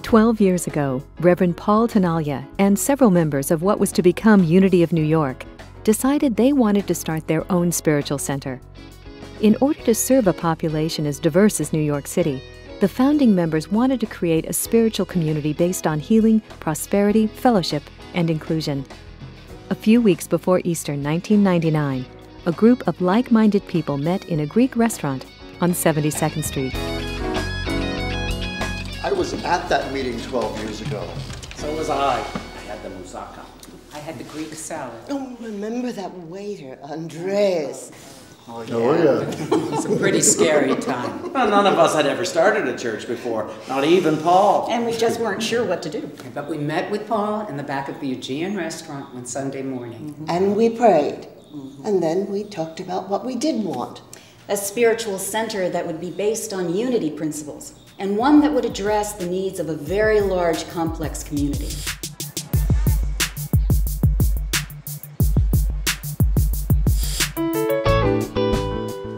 12 years ago, Reverend Paul Tenaglia and several members of what was to become Unity of New York decided they wanted to start their own spiritual center. In order to serve a population as diverse as New York City, the founding members wanted to create a spiritual community based on healing, prosperity, fellowship, and inclusion. A few weeks before Easter 1999, a group of like-minded people met in a Greek restaurant on 72nd Street. I was at that meeting 12 years ago. So was I. I had the moussaka. I had the Greek salad. Oh, remember that waiter, Andres. Oh, yeah. It's a pretty scary time. Well, none of us had ever started a church before, not even Paul. And we just weren't sure what to do. But we met with Paul in the back of the Aegean restaurant one Sunday morning. And we prayed. And then we talked about what we did want. A spiritual center that would be based on unity principles, and one that would address the needs of a very large, complex community.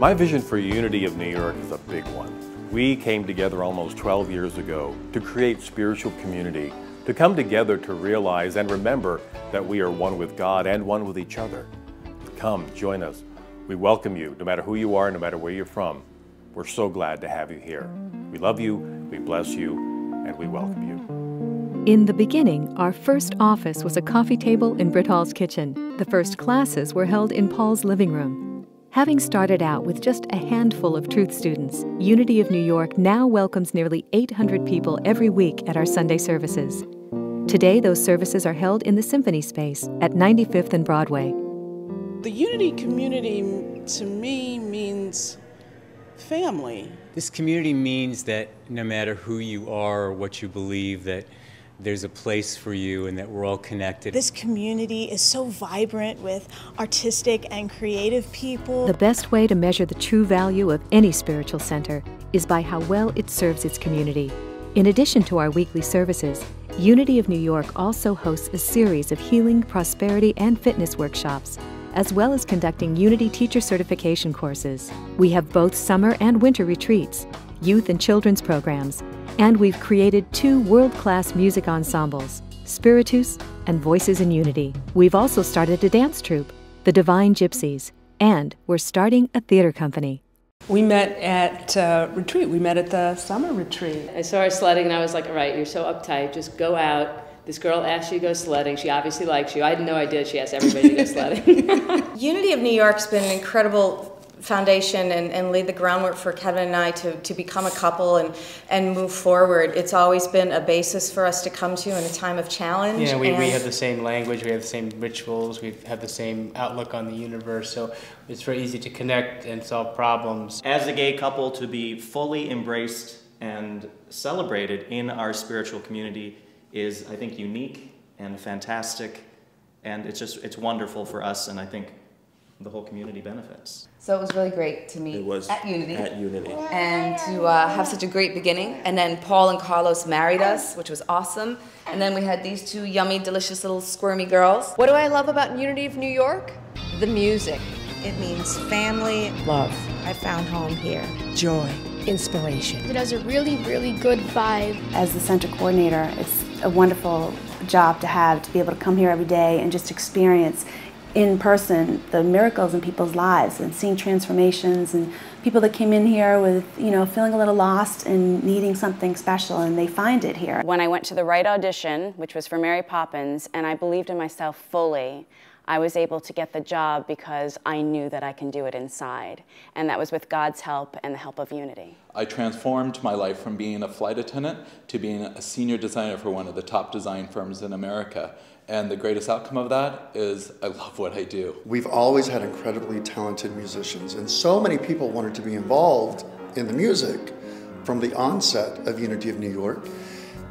My vision for Unity of New York is a big one. We came together almost 12 years ago to create spiritual community, to come together to realize and remember that we are one with God and one with each other. Come, join us. We welcome you, no matter who you are, no matter where you're from. We're so glad to have you here. We love you, we bless you, and we welcome you. In the beginning, our first office was a coffee table in Britt Hall's kitchen. The first classes were held in Paul's living room. Having started out with just a handful of Truth students, Unity of New York now welcomes nearly 800 people every week at our Sunday services. Today, those services are held in the Symphony Space at 95th and Broadway. The Unity community, to me, means family. This community means that no matter who you are or what you believe, that there's a place for you and that we're all connected. This community is so vibrant with artistic and creative people. The best way to measure the true value of any spiritual center is by how well it serves its community. In addition to our weekly services, Unity of New York also hosts a series of healing, prosperity, and fitness workshops, as well as conducting Unity Teacher Certification courses. We have both summer and winter retreats, youth and children's programs, and we've created 2 world-class music ensembles, Spiritus and Voices in Unity. We've also started a dance troupe, the Divine Gypsies, and we're starting a theater company. We met at retreat. We met at the summer retreat. I saw her sledding and I was like, all right, you're so uptight, just go out. This girl asked you to go sledding. She obviously likes you. I had no idea she asked everybody to go sledding. Unity of New York's been an incredible foundation and laid the groundwork for Kevin and I to become a couple and move forward. It's always been a basis for us to come to in a time of challenge. Yeah, we have the same language, we have the same rituals, we have the same outlook on the universe, so it's very easy to connect and solve problems. As a gay couple, to be fully embraced and celebrated in our spiritual community is, I think, unique and fantastic, and it's wonderful for us, and I think the whole community benefits. So it was really great to meet at Unity. And to have such a great beginning. And then Paul and Carlos married us, which was awesome. And then we had these 2 yummy, delicious little squirmy girls. What do I love about Unity of New York? The music. It means family, love. I found home here. Joy, inspiration. It has a really, really good vibe. As the center coordinator, it's a wonderful job to have, to be able to come here every day and just experience in person the miracles in people's lives and seeing transformations and people that came in here with, feeling a little lost and needing something special, and they find it here. When I went to the right audition, which was for Mary Poppins, and I believed in myself fully, I was able to get the job because I knew that I can do it inside. And that was with God's help and the help of Unity. I transformed my life from being a flight attendant to being a senior designer for one of the top design firms in America. And the greatest outcome of that is I love what I do. We've always had incredibly talented musicians, and so many people wanted to be involved in the music from the onset of Unity of New York.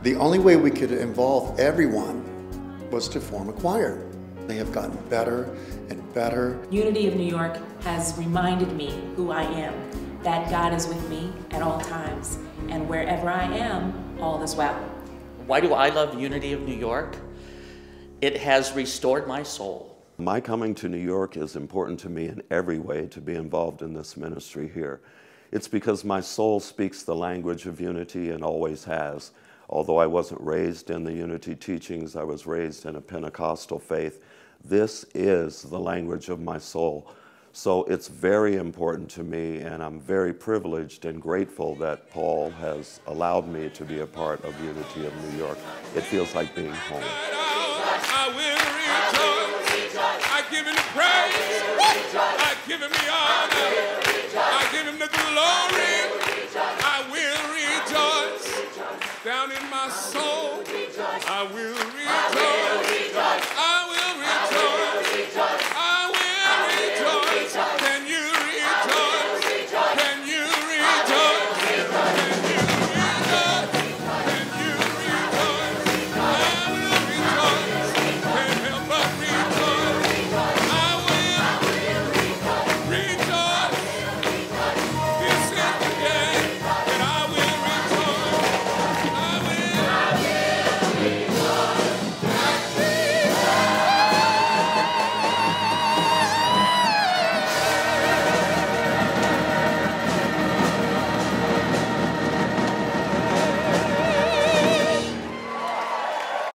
The only way we could involve everyone was to form a choir. They have gotten better and better. Unity of New York has reminded me who I am, that God is with me at all times, and wherever I am, all is well. Why do I love Unity of New York? It has restored my soul. My coming to New York is important to me in every way to be involved in this ministry here. It's because my soul speaks the language of unity and always has. Although I wasn't raised in the Unity teachings, I was raised in a Pentecostal faith. This is the language of my soul. So it's very important to me, and I'm very privileged and grateful that Paul has allowed me to be a part of Unity of New York. It feels like being home.